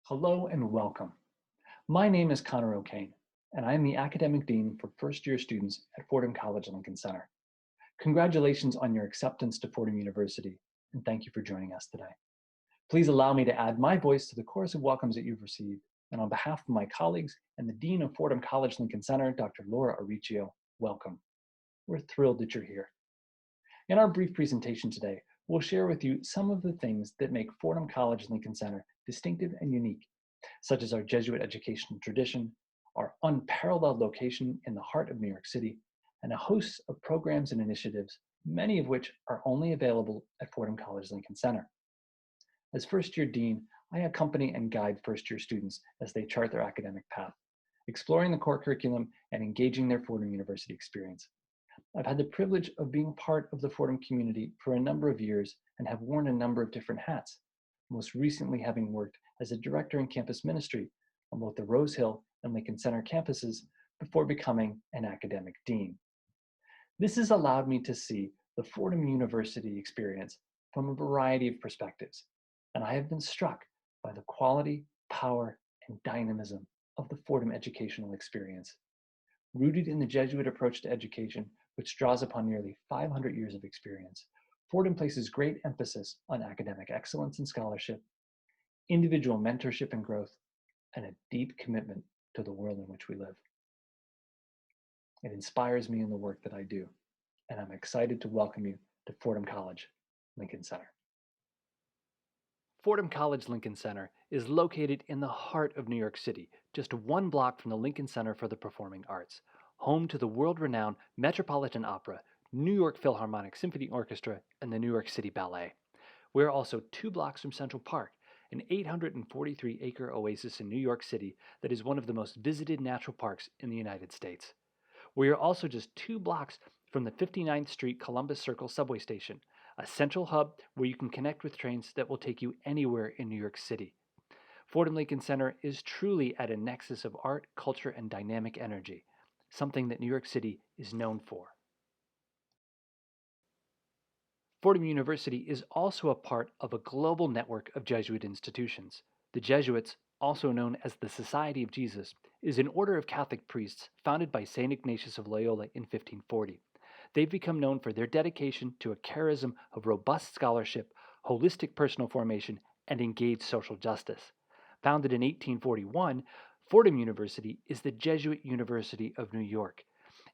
Hello and welcome. My name is Connor O'Kane, and I am the Academic Dean for first-year students at Fordham College Lincoln Center. Congratulations on your acceptance to Fordham University, and thank you for joining us today. Please allow me to add my voice to the chorus of welcomes that you've received, and on behalf of my colleagues and the Dean of Fordham College Lincoln Center, Dr. Laura Arricchio, welcome. We're thrilled that you're here. In our brief presentation today, we'll share with you some of the things that make Fordham College Lincoln Center distinctive and unique, such as our Jesuit educational tradition, our unparalleled location in the heart of New York City, and a host of programs and initiatives, many of which are only available at Fordham College Lincoln Center. As first-year dean, I accompany and guide first-year students as they chart their academic path, exploring the core curriculum and engaging their Fordham University experience. I've had the privilege of being part of the Fordham community for a number of years and have worn a number of different hats, most recently having worked as a director in campus ministry on both the Rose Hill and Lincoln Center campuses before becoming an academic dean. This has allowed me to see the Fordham University experience from a variety of perspectives, and I have been struck by the quality, power, and dynamism of the Fordham educational experience. Rooted in the Jesuit approach to education, which draws upon nearly 500 years of experience, Fordham places great emphasis on academic excellence and scholarship, individual mentorship and growth, and a deep commitment to the world in which we live. It inspires me in the work that I do, and I'm excited to welcome you to Fordham College Lincoln Center. Fordham College Lincoln Center is located in the heart of New York City, just one block from the Lincoln Center for the Performing Arts, home to the world-renowned Metropolitan Opera, New York Philharmonic Symphony Orchestra, and the New York City Ballet. We're also 2 blocks from Central Park, an 843-acre oasis in New York City that is one of the most visited natural parks in the United States. We are also just 2 blocks from the 59th Street Columbus Circle subway station, a central hub where you can connect with trains that will take you anywhere in New York City. Fordham Lincoln Center is truly at a nexus of art, culture, and dynamic energy, something that New York City is known for. Fordham University is also a part of a global network of Jesuit institutions. The Jesuits, also known as the Society of Jesus, is an order of Catholic priests founded by St. Ignatius of Loyola in 1540. They've become known for their dedication to a charism of robust scholarship, holistic personal formation, and engaged social justice. Founded in 1841, Fordham University is the Jesuit University of New York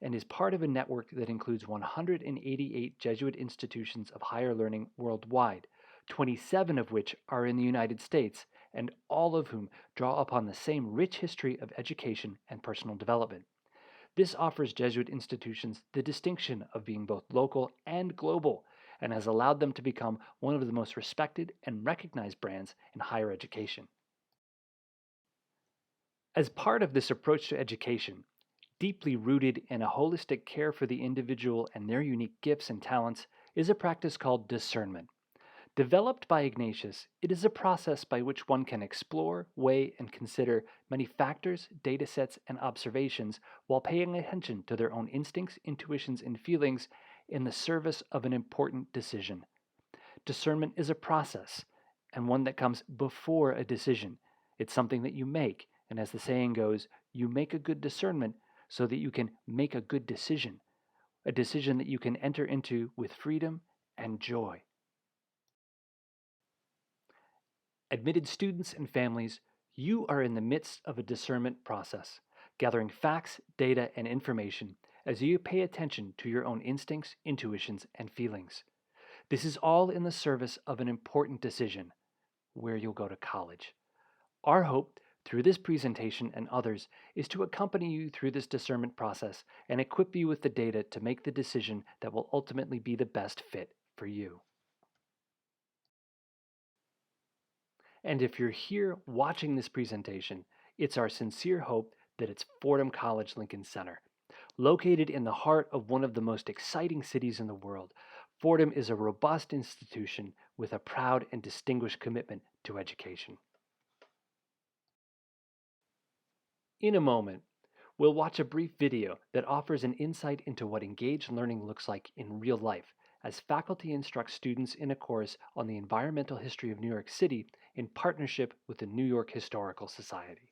and is part of a network that includes 188 Jesuit institutions of higher learning worldwide, 27 of which are in the United States, and all of whom draw upon the same rich history of education and personal development. This offers Jesuit institutions the distinction of being both local and global, and has allowed them to become one of the most respected and recognized brands in higher education. As part of this approach to education, deeply rooted in a holistic care for the individual and their unique gifts and talents, is a practice called discernment. Developed by Ignatius, it is a process by which one can explore, weigh, and consider many factors, data sets, and observations while paying attention to their own instincts, intuitions, and feelings in the service of an important decision. Discernment is a process, and one that comes before a decision. It's something that you make, and as the saying goes, you make a good discernment so that you can make a good decision, a decision that you can enter into with freedom and joy. Admitted students and families, you are in the midst of a discernment process, gathering facts, data, and information as you pay attention to your own instincts, intuitions, and feelings. This is all in the service of an important decision, where you'll go to college. Our hope through this presentation and others is to accompany you through this discernment process and equip you with the data to make the decision that will ultimately be the best fit for you. And if you're here watching this presentation, it's our sincere hope that it's Fordham College Lincoln Center. Located in the heart of one of the most exciting cities in the world, Fordham is a robust institution with a proud and distinguished commitment to education. In a moment, we'll watch a brief video that offers an insight into what engaged learning looks like in real life as faculty instruct students in a course on the environmental history of New York City in partnership with the New York Historical Society.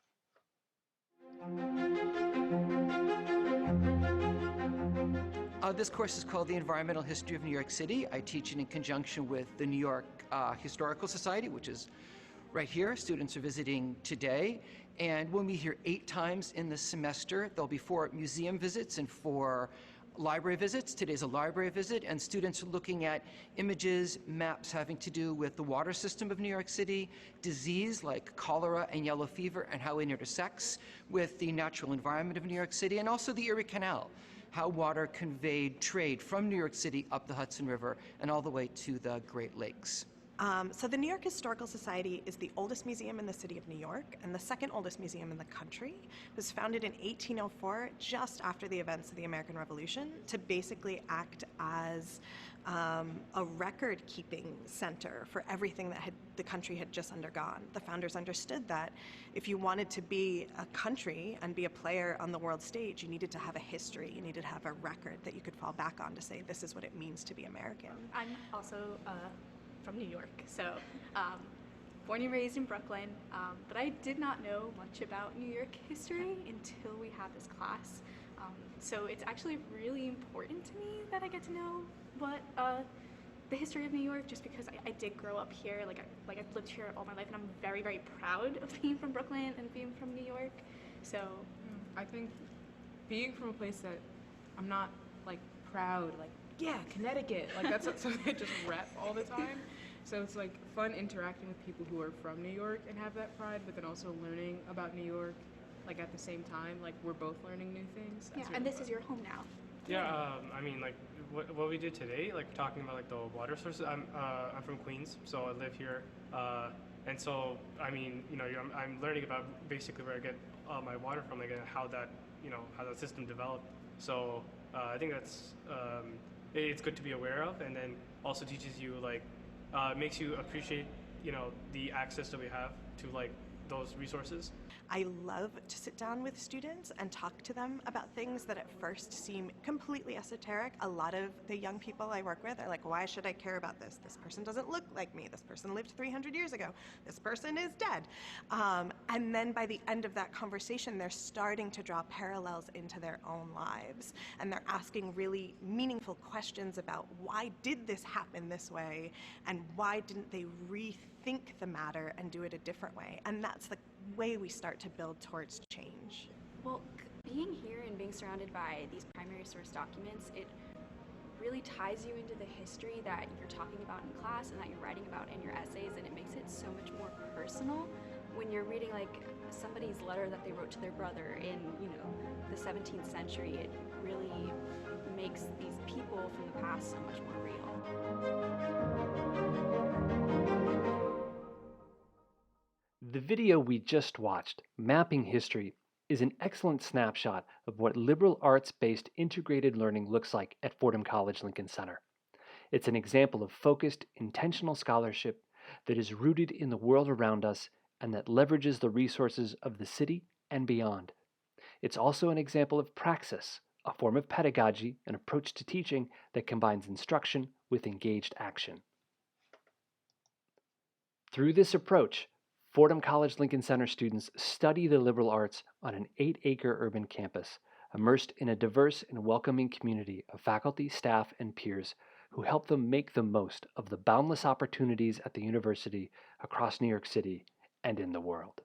This course is called The Environmental History of New York City. I teach it in conjunction with the New York Historical Society, which is right here. Students are visiting today. And we'll meet here 8 times in the semester. There'll be 4 museum visits and 4 library visits. Today's a library visit, and students are looking at images, maps having to do with the water system of New York City, disease like cholera and yellow fever, and how it intersects with the natural environment of New York City, and also the Erie Canal, how water conveyed trade from New York City up the Hudson River and all the way to the Great Lakes. So the New York Historical Society is the oldest museum in the city of New York and the second oldest museum in the country. It was founded in 1804, just after the events of the American Revolution, to basically act as a record-keeping center for everything that the country had just undergone. The founders understood that if you wanted to be a country and be a player on the world stage, you needed to have a history, you needed to have a record that you could fall back on to say, this is what it means to be American. I'm also from New York, so born and raised in Brooklyn, but I did not know much about New York history until we had this class. So it's actually really important to me that I get to know what the history of New York, just because I did grow up here. I've lived here all my life, and I'm very, very proud of being from Brooklyn and being from New York. So I think being from a place that I'm not proud, yeah, Connecticut, that's not something I just rep all the time. So it's fun interacting with people who are from New York and have that pride, but then also learning about New York at the same time. We're both learning new things. Yeah, and this is your home now. Yeah, I mean, what we did today, talking about the water sources. I'm from Queens, so I live here, and so I mean, I'm learning about basically where I get my water from, and how that how that system developed. So I think that's it's good to be aware of, and then also teaches you makes you appreciate the access that we have to those resources. I love to sit down with students and talk to them about things that at first seem completely esoteric. A lot of the young people I work with are like, why should I care about this? This person doesn't look like me. This person lived 300 years ago. This person is dead. And then by the end of that conversation, they're starting to draw parallels into their own lives. And they're asking really meaningful questions about why did this happen this way? And why didn't they rethink the matter and do it a different way? And that's the way we start to build towards change. Well, being here and being surrounded by these primary source documents, it really ties you into the history that you're talking about in class and that you're writing about in your essays, and it makes it so much more personal when you're reading somebody's letter that they wrote to their brother in the 17th century. It really makes these people from the past so much more real. The video we just watched, Mapping History, is an excellent snapshot of what liberal arts-based integrated learning looks like at Fordham College Lincoln Center. It's an example of focused, intentional scholarship that is rooted in the world around us and that leverages the resources of the city and beyond. It's also an example of praxis, a form of pedagogy, an approach to teaching that combines instruction with engaged action. Through this approach, Fordham College Lincoln Center students study the liberal arts on an 8-acre urban campus, immersed in a diverse and welcoming community of faculty, staff, and peers who help them make the most of the boundless opportunities at the university across New York City and in the world.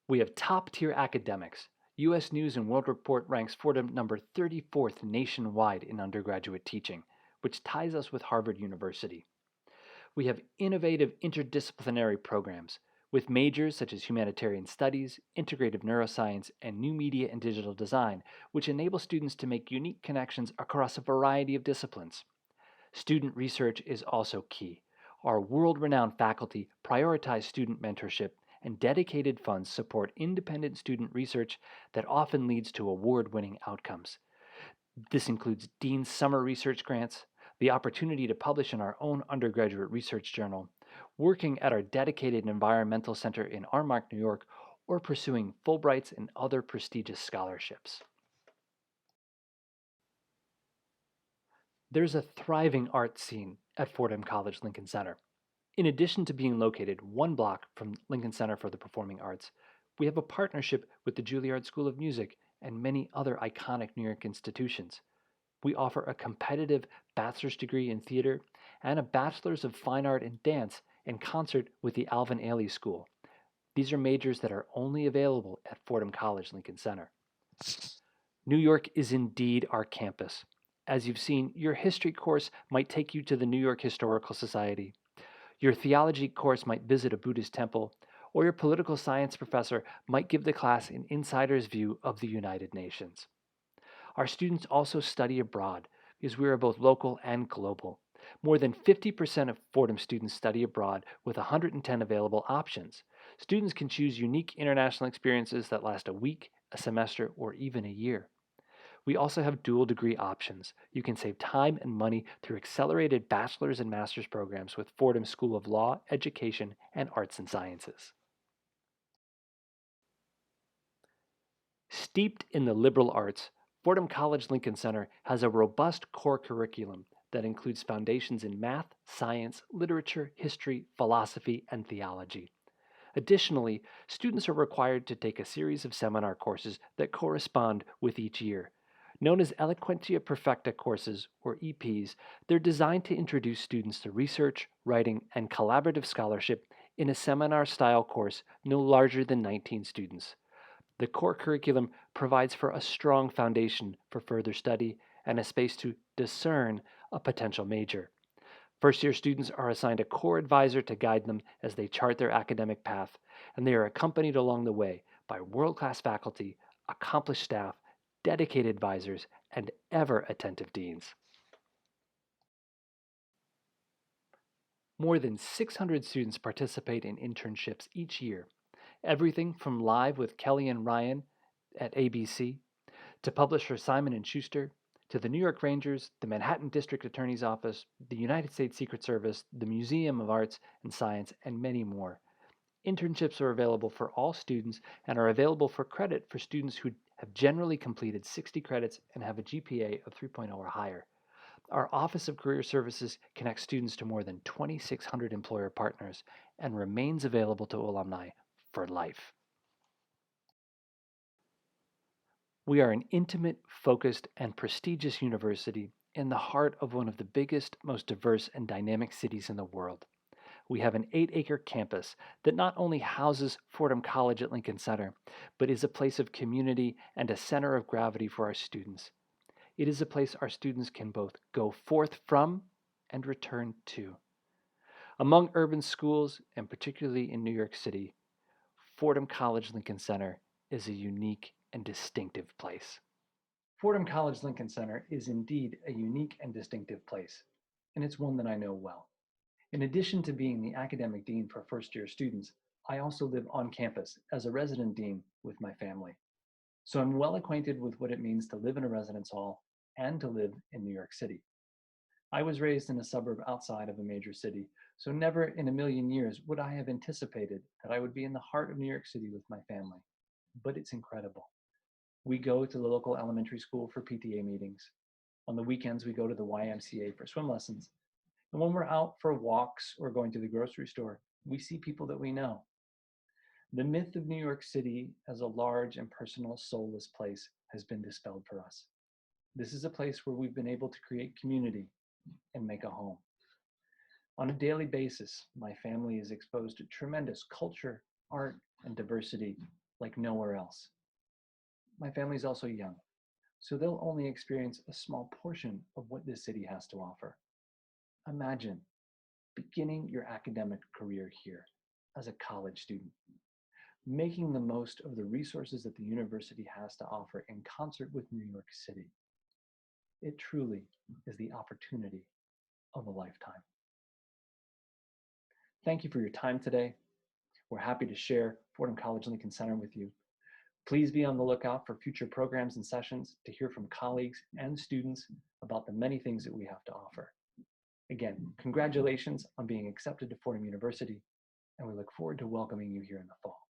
We have top-tier academics. U.S. News & World Report ranks Fordham number 34th nationwide in undergraduate teaching, which ties us with Harvard University. We have innovative interdisciplinary programs with majors such as humanitarian studies, integrative neuroscience, and new media and digital design, which enable students to make unique connections across a variety of disciplines. Student research is also key. Our world-renowned faculty prioritize student mentorship, and dedicated funds support independent student research that often leads to award-winning outcomes. This includes Dean's Summer Research Grants, the opportunity to publish in our own undergraduate research journal, working at our dedicated environmental center in Armonk, New York, or pursuing Fulbrights and other prestigious scholarships. There's a thriving art scene at Fordham College Lincoln Center. In addition to being located one block from Lincoln Center for the Performing Arts, we have a partnership with the Juilliard School of Music and many other iconic New York institutions. We offer a competitive bachelor's degree in theater and a bachelor's of fine art in dance in concert with the Alvin Ailey School. These are majors that are only available at Fordham College Lincoln Center. New York is indeed our campus. As you've seen, your history course might take you to the New York Historical Society. Your theology course might visit a Buddhist temple, or your political science professor might give the class an insider's view of the United Nations. Our students also study abroad because we are both local and global. More than 50% of Fordham students study abroad with 110 available options. Students can choose unique international experiences that last a week, a semester, or even a year. We also have dual degree options. You can save time and money through accelerated bachelor's and master's programs with Fordham School of Law, Education, and Arts and Sciences. Steeped in the liberal arts, Fordham College Lincoln Center has a robust core curriculum that includes foundations in math, science, literature, history, philosophy, and theology. Additionally, students are required to take a series of seminar courses that correspond with each year. Known as Eloquentia Perfecta courses, or EPs, they're designed to introduce students to research, writing, and collaborative scholarship in a seminar-style course no larger than 19 students. The core curriculum provides for a strong foundation for further study and a space to discern a potential major. First-year students are assigned a core advisor to guide them as they chart their academic path, and they are accompanied along the way by world-class faculty, accomplished staff, dedicated advisors, and ever-attentive deans. More than 600 students participate in internships each year, everything from Live with Kelly and Ryan at ABC, to Publish for Simon & Schuster, to the New York Rangers, the Manhattan District Attorney's Office, the United States Secret Service, the Museum of Arts and Science, and many more. Internships are available for all students and are available for credit for students who have generally completed 60 credits and have a GPA of 3.0 or higher. Our Office of Career Services connects students to more than 2,600 employer partners and remains available to alumni for life. We are an intimate, focused, and prestigious university in the heart of one of the biggest, most diverse, and dynamic cities in the world. We have an 8-acre campus that not only houses Fordham College at Lincoln Center, but is a place of community and a center of gravity for our students. It is a place our students can both go forth from and return to. Among urban schools, and particularly in New York City, Fordham College Lincoln Center is a unique and distinctive place. Fordham College Lincoln Center is indeed a unique and distinctive place, and it's one that I know well. In addition to being the academic dean for first-year students, I also live on campus as a resident dean with my family. So I'm well acquainted with what it means to live in a residence hall and to live in New York City. I was raised in a suburb outside of a major city, so never in a million years would I have anticipated that I would be in the heart of New York City with my family. But it's incredible. We go to the local elementary school for PTA meetings. On the weekends, we go to the YMCA for swim lessons. And when we're out for walks or going to the grocery store, we see people that we know. The myth of New York City as a large and personal, soulless place has been dispelled for us. This is a place where we've been able to create community and make a home. On a daily basis, my family is exposed to tremendous culture, art, and diversity like nowhere else. My family is also young, so they'll only experience a small portion of what this city has to offer. Imagine beginning your academic career here as a college student, making the most of the resources that the university has to offer in concert with New York City. It truly is the opportunity of a lifetime. Thank you for your time today. We're happy to share Fordham College Lincoln Center with you. Please be on the lookout for future programs and sessions to hear from colleagues and students about the many things that we have to offer. Again, congratulations on being accepted to Fordham University, and we look forward to welcoming you here in the fall.